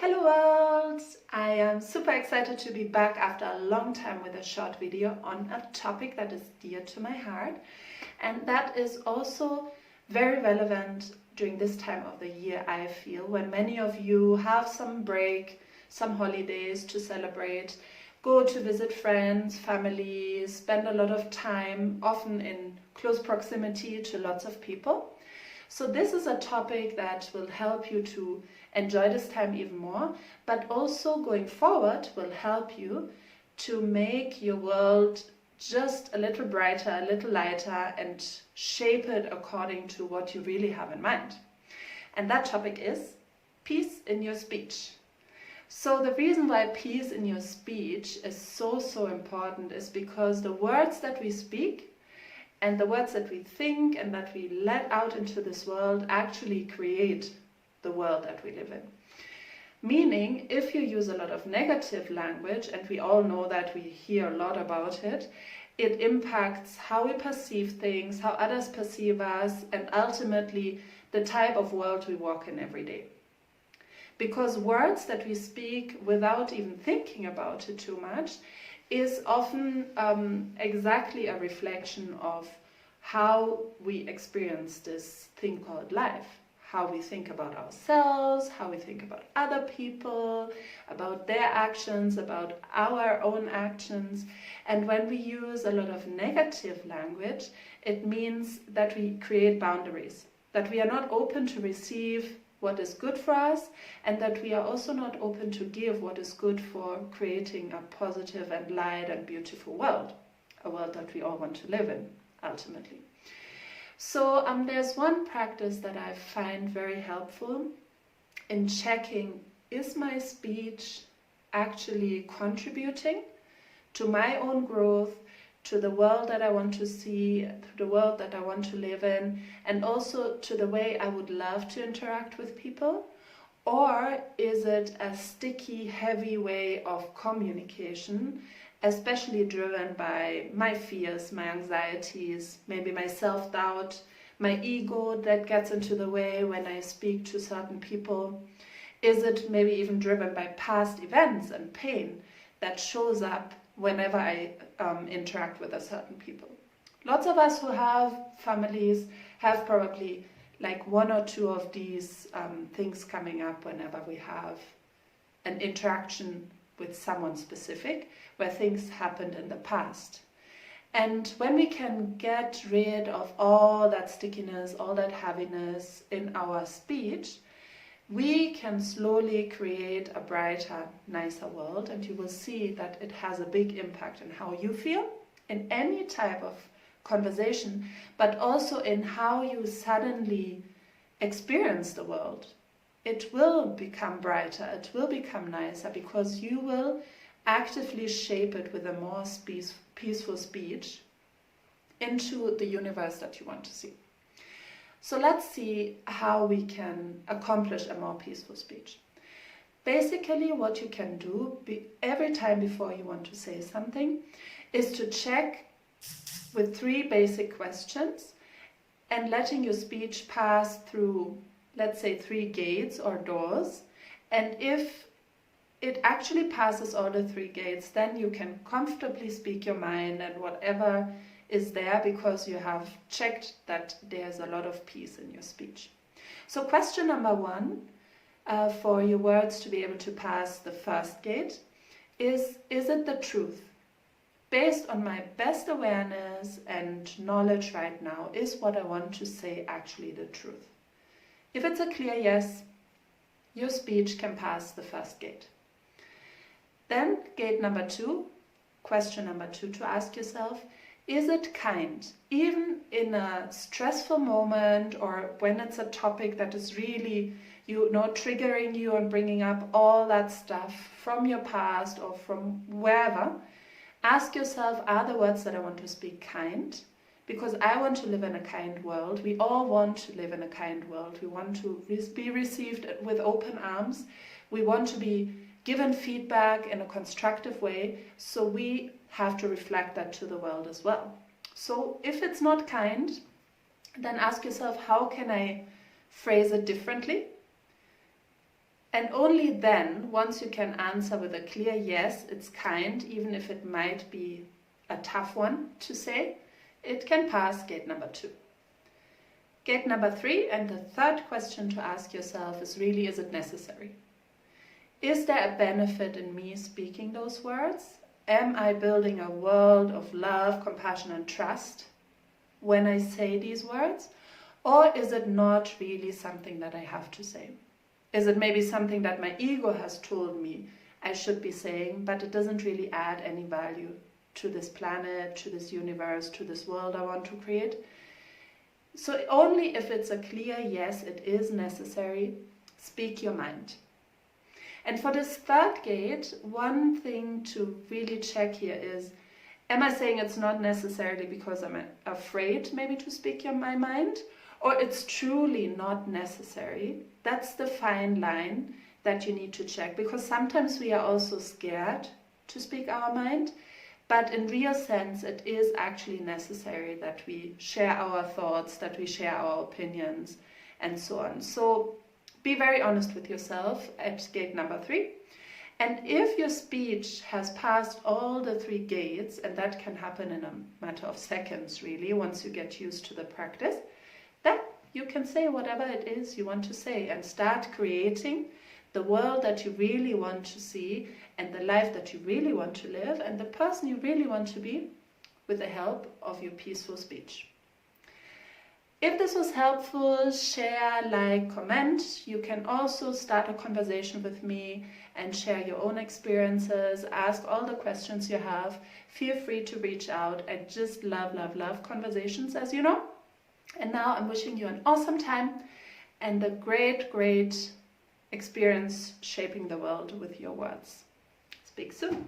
Hello world! I am super excited to be back after a long time with a short video on a topic that is dear to my heart, and that is also very relevant during this time of the year, I feel, when many of you have some break, some holidays to celebrate, go to visit friends, family, spend a lot of time, often in close proximity to lots of people. So this is a topic that will help you to enjoy this time even more, but also going forward will help you to make your world just a little brighter, a little lighter, and shape it according to what you really have in mind. And that topic is peace in your speech. So the reason why peace in your speech is so important is because the words that we speak and the words that we think and that we let out into this world actually create the world that we live in. Meaning, if you use a lot of negative language, and we all know that, we hear a lot about it, it impacts how we perceive things, how others perceive us, and ultimately the type of world we walk in every day. Because words that we speak without even thinking about it too much is often exactly a reflection of how we experience this thing called life. How we think about ourselves, how we think about other people, about their actions, about our own actions. And when we use a lot of negative language, it means that we create boundaries, that we are not open to receive what is good for us, and that we are also not open to give what is good for creating a positive and light and beautiful world, a world that we all want to live in, ultimately. So there's one practice that I find very helpful in checking, is my speech actually contributing to my own growth, to the world that I want to see, to the world that I want to live in, and also to the way I would love to interact with people? Or is it a sticky, heavy way of communication, especially driven by my fears, my anxieties, maybe my self-doubt, my ego that gets into the way when I speak to certain people? Is it maybe even driven by past events and pain that shows up whenever I interact with a certain people? Lots of us who have families have probably like one or two of these things coming up whenever we have an interaction with someone specific, where things happened in the past. And when we can get rid of all that stickiness, all that heaviness in our speech, we can slowly create a brighter, nicer world, and you will see that it has a big impact on how you feel in any type of conversation, but also in how you suddenly experience the world. It will become brighter, it will become nicer, because you will actively shape it with a more peaceful speech into the universe that you want to see. So let's see how we can accomplish a more peaceful speech. Basically, what you can do every time before you want to say something is to check with 3 basic questions and letting your speech pass through, let's say, 3 gates or doors. And if it actually passes all the 3 gates, then you can comfortably speak your mind and whatever is there, because you have checked that there's a lot of peace in your speech. So question number 1 for your words to be able to pass the first gate is it the truth? Based on my best awareness and knowledge right now, is what I want to say actually the truth? If it's a clear yes, your speech can pass the first gate. Then gate number 2, question number 2 to ask yourself, is it kind? Even in a stressful moment, or when it's a topic that is really, triggering you and bringing up all that stuff from your past or from wherever, ask yourself, are the words that I want to speak kind? Because I want to live in a kind world. We all want to live in a kind world. We want to be received with open arms. We want to be given feedback in a constructive way, so we have to reflect that to the world as well. So if it's not kind, then ask yourself, how can I phrase it differently? And only then, once you can answer with a clear yes, it's kind, even if it might be a tough one to say, it can pass gate number 2. Gate number 3, and the third question to ask yourself is really, is it necessary? Is there a benefit in me speaking those words? Am I building a world of love, compassion, and trust when I say these words? Or is it not really something that I have to say? Is it maybe something that my ego has told me I should be saying, but it doesn't really add any value to this planet, to this universe, to this world I want to create? So only if it's a clear yes, it is necessary, speak your mind. And for this third gate, one thing to really check here is, am I saying it's not necessarily because I'm afraid maybe to speak my mind, or it's truly not necessary? That's the fine line that you need to check, because sometimes we are also scared to speak our mind, but in real sense it is actually necessary that we share our thoughts, that we share our opinions, and so on. So be very honest with yourself at gate number 3. And if your speech has passed all the 3 gates, and that can happen in a matter of seconds really, once you get used to the practice, then you can say whatever it is you want to say and start creating the world that you really want to see and the life that you really want to live and the person you really want to be with the help of your peaceful speech. If this was helpful, share, like, comment. You can also start a conversation with me and share your own experiences, ask all the questions you have. Feel free to reach out. I just love, love, love conversations, as you know. And now I'm wishing you an awesome time and a great, great experience shaping the world with your words. Speak soon.